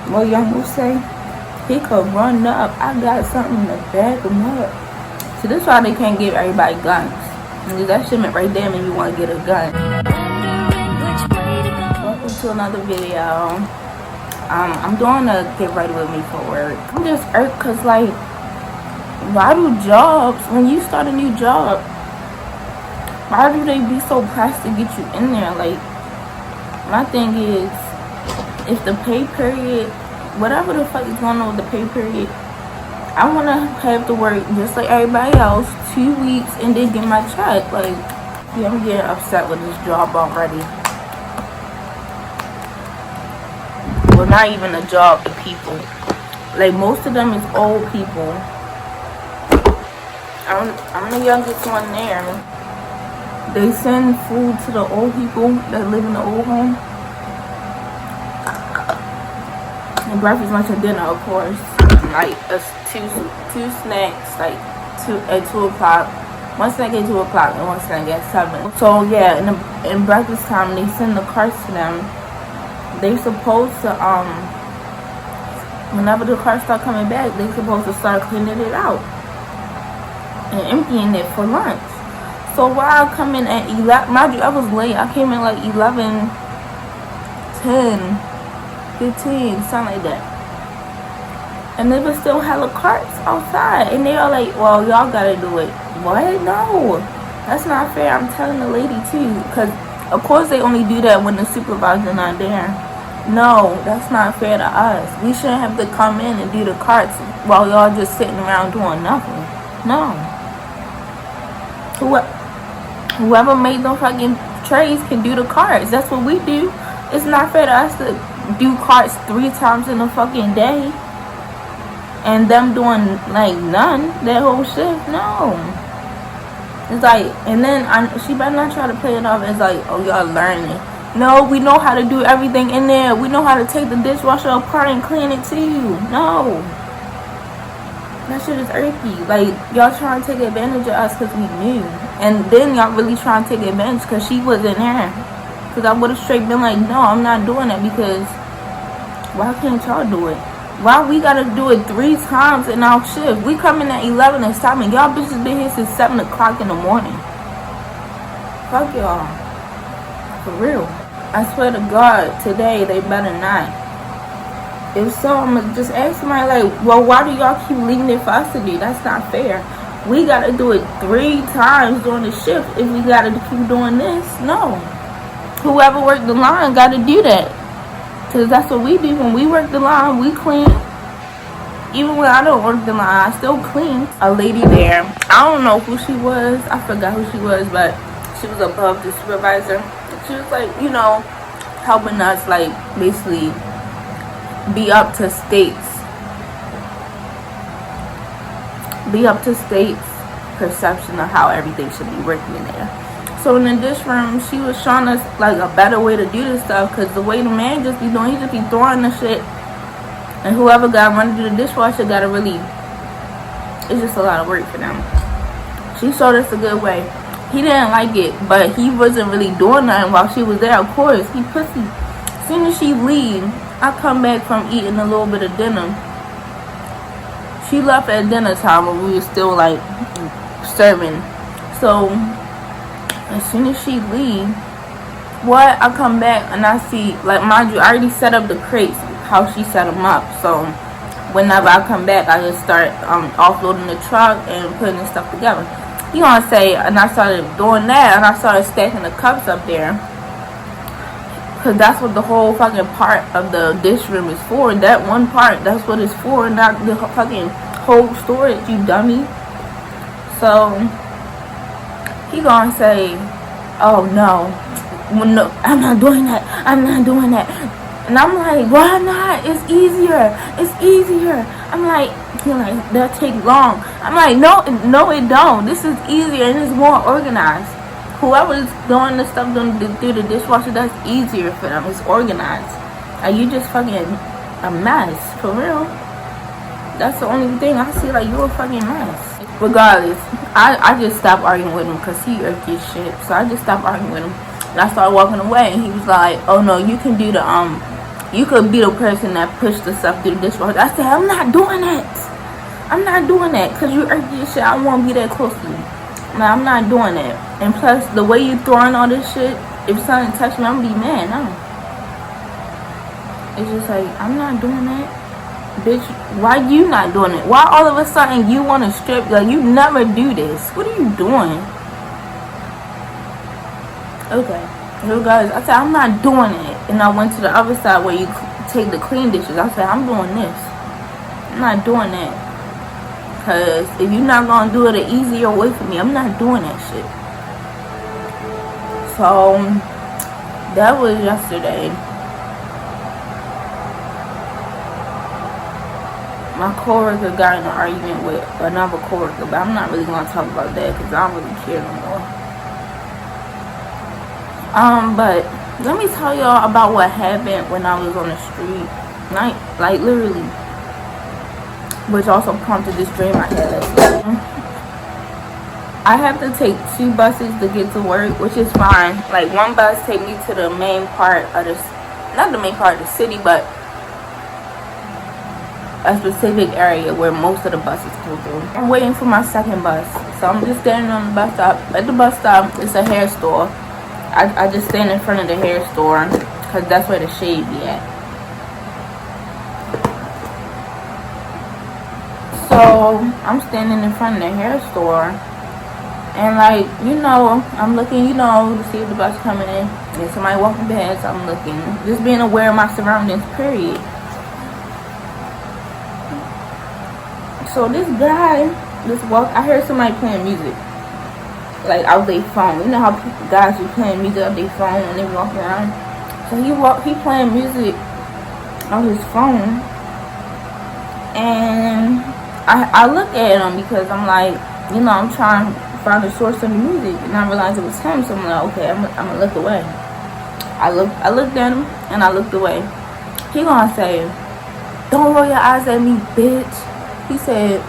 What Young will say, he could run up. I got something to back him up. So this why they can't give everybody guns. Because that shit meant right there when you want to get a gun. Welcome to another video. I'm doing a get ready with me for work. I'm just irked because, like, why do jobs, when you start a new job, why do they be so pressed to get you in there? Like, my thing is, if the pay period, whatever the fuck is going on with the pay period, I want to have to work just like everybody else 2 weeks and then get my check. Like, yeah, I'm getting upset with this job already. Well, not even a job, the people. Like, most of them is old people. I'm the youngest one there. They send food to the old people that live in the old home. And breakfast, lunch, and dinner, of course. Like, two snacks, like, at 2 o'clock. One snack at 2 o'clock and one snack at 7. So, yeah, in breakfast time, they send the carts to them. They supposed to, whenever the cars start coming back, they supposed to start cleaning it out and emptying it for lunch. So while I come in at 11, mind you, I was late. I came in like 11, 10, 15, something like that. And they was still hella carts outside. And they are like, well, y'all gotta do it. What? No. That's not fair. I'm telling the lady too. Because, of course, they only do that when the supervisor's not there. No, that's not fair to us. We shouldn't have to come in and do the carts while y'all just sitting around doing nothing. No. Whoever made them fucking trays can do the carts. That's what we do. It's not fair to us to do carts 3 times in a fucking day. And them doing, like, none. That whole shift. No. It's like, and then she better not try to play it off as like, oh, y'all learning. No, we know how to do everything in there. We know how to take the dishwasher apart and clean it too. No. That shit is irky. Like, y'all trying to take advantage of us because we knew. And then y'all really trying to take advantage because she wasn't there. Because I would have straight been like, no, I'm not doing it because why can't y'all do it? Why we gotta do it 3 times in our shift? We come in at 11 and stop, and y'all bitches been here since 7 o'clock in the morning. Fuck y'all. For real. I swear to God, today they better not. If so, I'm gonna just ask somebody like, well, why do y'all keep leaving it for us to do? That's not fair. We gotta do it 3 times during the shift if we gotta keep doing this. No. Whoever worked the line gotta do that. Because that's what we do. When we work the line, we clean. Even when I don't work the line, I still clean. A lady there, I don't know who she was. I forgot who she was, but she was above the supervisor. She was like, you know, helping us, like, basically be up to state's perception of how everything should be working in there. So in this room, she was showing us like a better way to do this stuff, because the way the man just be doing, he just be throwing the shit, and whoever got running to the dishwasher gotta really, it's just a lot of work for them. She showed us a good way. He didn't like it, but he wasn't really doing nothing while she was there. Of course, he pussy. As soon as she leave, I come back from eating a little bit of dinner. She left at dinner time when we were still like serving. So as soon as she leave, I come back and I see, like, mind you, I already set up the crates how she set them up. So whenever I come back, I just start offloading the truck and putting the stuff together. You know what I'm saying? And I started doing that, and I started stacking the cups up there, because that's what the whole fucking part of the dish room is for. That one part, that's what it's for, not the fucking whole storage, you dummy. So he gonna say, oh no, no, I'm not doing that, I'm not doing that. And I'm like, why not? It's easier. It's easier. I'm like, you're like, that'll take long. I'm like, no, it don't. This is easier and it's more organized. Whoever's doing the stuff through the dishwasher, that's easier for them. It's organized. And you just fucking a mess, for real. That's the only thing I see, like, you a fucking mess. Regardless, I just stopped arguing with him because he irked his shit. So I just stopped arguing with him. And I started walking away, and he was like, oh no, you can do you could be the person that pushed the stuff through the dishwasher. I said, I'm not doing that. I'm not doing that because you irky as shit. I don't want to be that close to you. Nah, I'm not doing that. And plus, the way you throwing all this shit, if something touch me, I'm gonna be mad. No. It's just like, I'm not doing that. Bitch, why you not doing it? Why all of a sudden you want to strip? Like, you never do this. What are you doing? Okay. So guys, I said, I'm not doing it. And I went to the other side where you take the clean dishes. I said, I'm doing this. I'm not doing that. Because if you're not going to do it an easier way for me, I'm not doing that shit. So, that was yesterday. My coworker got in an argument with another coworker, but I'm not really going to talk about that because I don't really care no more. But let me tell y'all about what happened when I was on the street. Like literally. Which also prompted this dream I had last night. I have to take 2 buses to get to work, which is fine. Like, one bus take me to the main part of the, not the main part of the city, but a specific area where most of the buses go through. I'm waiting for my second bus, so I'm just standing on the bus stop. At the bus stop, it's a hair store. I just stand in front of the hair store because that's where the shade be at. So I'm standing in front of the hair store, and like, you know, I'm looking, you know, to see if the bus coming in. And somebody walking past, I'm looking, just being aware of my surroundings, period. So this guy, I heard somebody playing music, like out their phone. You know how guys be playing music out their phone when they walk around. So he playing music on his phone, and I look at him because I'm like, you know, I'm trying to find the source of the music, and I realized it was him. So I'm like, okay, I'm gonna look away. I looked at him and I looked away. He gonna say, "Don't roll your eyes at me, bitch." He said,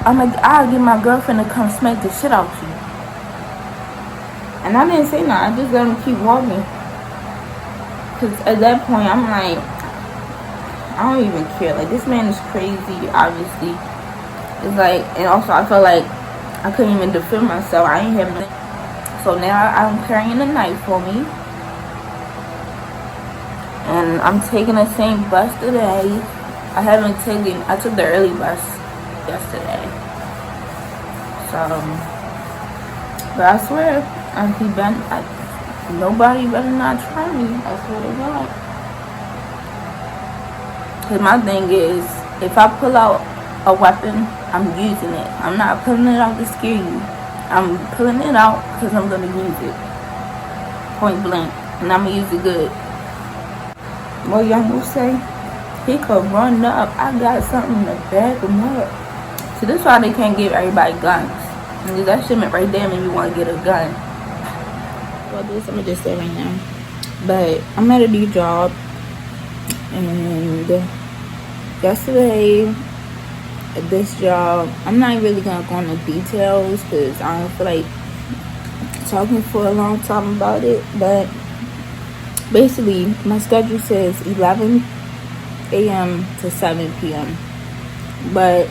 I'll get my girlfriend to come smack the shit out you. And I didn't say nothing. I just let him keep walking. Because at that point, I'm like, I don't even care. Like, this man is crazy, obviously. It's like, and also I felt like I couldn't even defend myself. I ain't having nothing. So now I'm carrying a knife for me. And I'm taking the same bus today. I took the early bus yesterday. So, but I swear, nobody better not try me. I swear to God. Because my thing is, if I pull out a weapon, I'm using it. I'm not pulling it out to scare you. I'm pulling it out because I'm going to use it. Point blank. And I'm going to use it good. What y'all will say? He could run up. I got something in the back of him up. So this is why they can't give everybody guns. And that shit meant right there made me want to get a gun. Well, this I'm gonna just say right now. But I'm at a new job, and yesterday at this job, I'm not really gonna go into details because I don't feel like talking for a long time about it. But basically, my schedule says 11 a.m. to 7 p.m. But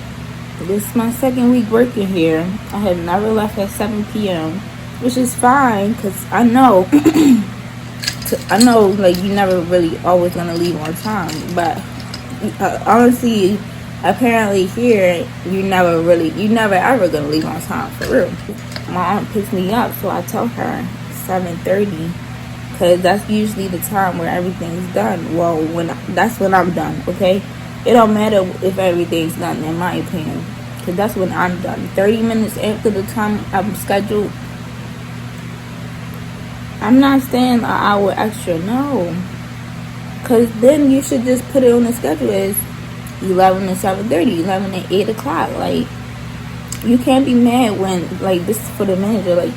this is my second week working here. I have never left at 7 p.m. which is fine because I know like you never really always gonna leave on time. But honestly, apparently here you never ever gonna leave on time, for real. My aunt picks me up, so I tell her 7:30. Because that's usually the time where everything's done. Well, that's when I'm done, okay? It don't matter if everything's done, in my opinion. Because that's when I'm done. 30 minutes after the time I'm scheduled, I'm not staying an hour extra, no. Because then you should just put it on the schedule as 11 to 7:30, 11 to 8 o'clock. Like, you can't be mad when, like, this is for the manager, like,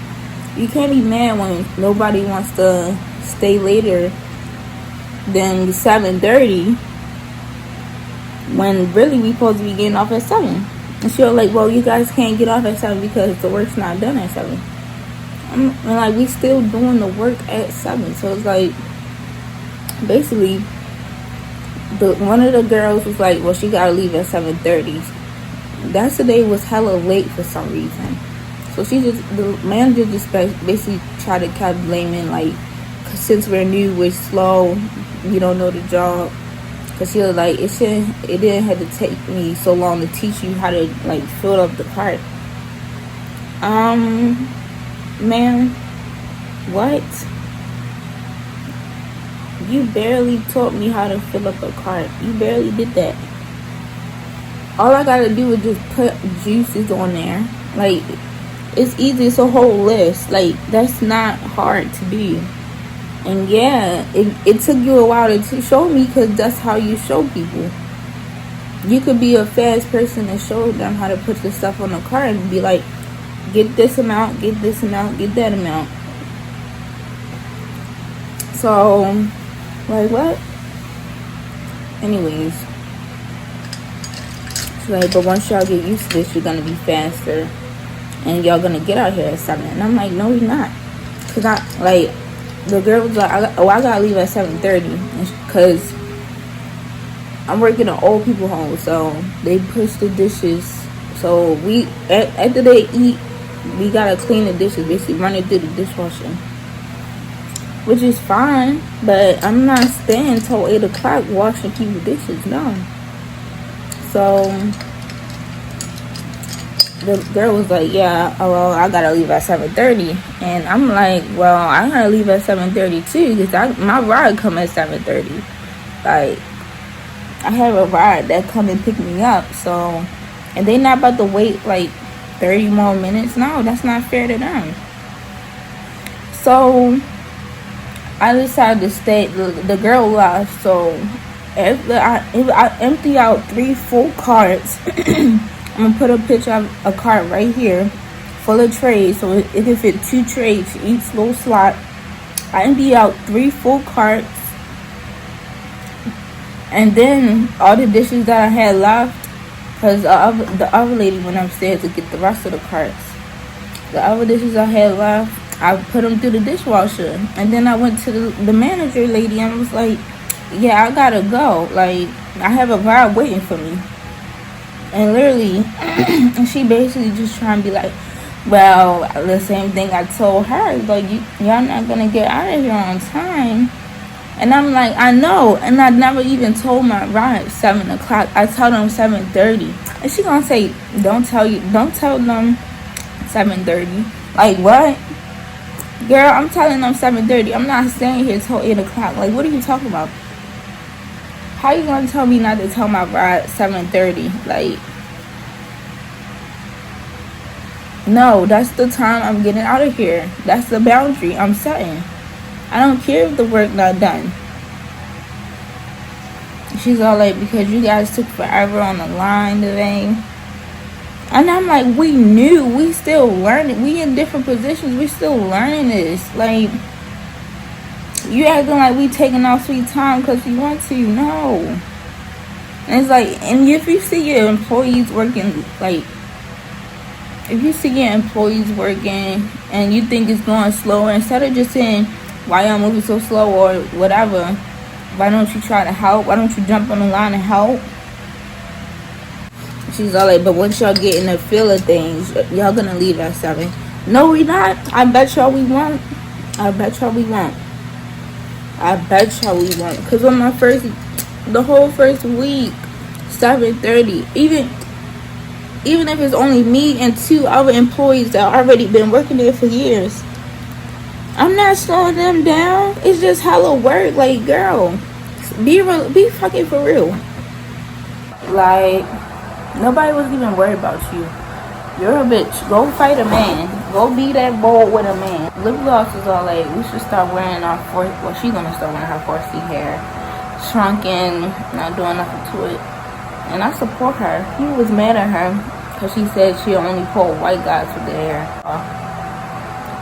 you can't be mad when nobody wants to stay later than 7:30 when really we supposed to be getting off at 7. And she'll like, well, you guys can't get off at 7 because the work's not done at 7. And like, we still doing the work at 7. So it's like, basically, one of the girls was like, well, she gotta leave at 7:30. That today was hella late for some reason. So the manager just basically tried to keep blaming, like, since we're new, we're slow, we don't know the job. Cause she was like, it didn't have to take me so long to teach you how to, like, fill up the cart. Man, what? You barely taught me how to fill up a cart. You barely did that. All I gotta do is just put juices on there. Like, it's easy. It's a whole list. Like, that's not hard to do. And yeah, it took you a while to show me, because that's how you show people. You could be a fast person and show them how to put the stuff on the cart and be like, get this amount, get this amount, get that amount. So, like, what? Anyways, it's like, but once y'all get used to this, you're gonna be faster, and y'all gonna get out here at 7. And I'm like, no, you're not. Cause the girl was like, I gotta leave at 7:30, cause I'm working at old people home, so they push the dishes. So after they eat, we gotta clean the dishes, basically run it through the dishwasher, which is fine. But I'm not staying till 8 o'clock washing people's dishes, no. So the girl was like, yeah, well, I gotta leave at 7:30, and I'm like, well, I gotta leave at 7:30 too, because my ride come at 7:30. Like, I have a ride that come and pick me up, so, and they not about to wait like 30 more minutes. No, that's not fair to them. So I decided to stay. The girl left, so if I empty out 3 full carts, I'm gonna put a picture of a cart right here full of trays, so it can fit 2 trays each little slot. I empty out 3 full carts, and then all the dishes that I had left, because the other lady went upstairs to get the rest of the carts. The other dishes I had left, I put them through the dishwasher, and then I went to the manager lady and was like, yeah, I gotta go. Like, I have a ride waiting for me. And literally, she basically just trying to be like, well, the same thing I told her, like, y'all not gonna get out of here on time. And I'm like, I know, and I never even told my ride 7 o'clock. I told them 7:30, and she gonna say, don't tell them 7:30. Like, what? Girl, I'm telling them 7:30. I'm not staying here till 8 o'clock. Like, what are you talking about? How you gonna tell me not to tell my ride 7:30? Like, no, that's the time I'm getting out of here. That's the boundary I'm setting. I don't care if the work not done. She's all like, because you guys took forever on the line today. And I'm like, we knew. We still learning. We in different positions. We still learning this. Like, you acting like we taking our sweet time because we want to. No. And it's like, and if you see your employees working, like, if you see your employees working and you think it's going slower, instead of just saying, why y'all moving so slow or whatever, why don't you try to help? Why don't you jump on the line and help? She's all like, but once y'all get in the feel of things, y'all gonna leave at 7. No, we not. I bet y'all we won't. I bet y'all we won't. I bet y'all we won't. Because on the whole first week, 7:30, even if it's only me and 2 other employees that already been working there for years, I'm not slowing them down. It's just hella work. Like, girl, be fucking for real. Like, nobody was even worried about you. You're a bitch. Go fight a man. Go be that bold with a man. Lip gloss is all like, we should start wearing our she's gonna start wearing her 4C hair. Shrunken, not doing nothing to it. And I support her. He was mad at her because she said she only pull white guys with their hair.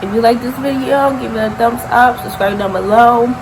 If you like this video, give it a thumbs up, subscribe down below.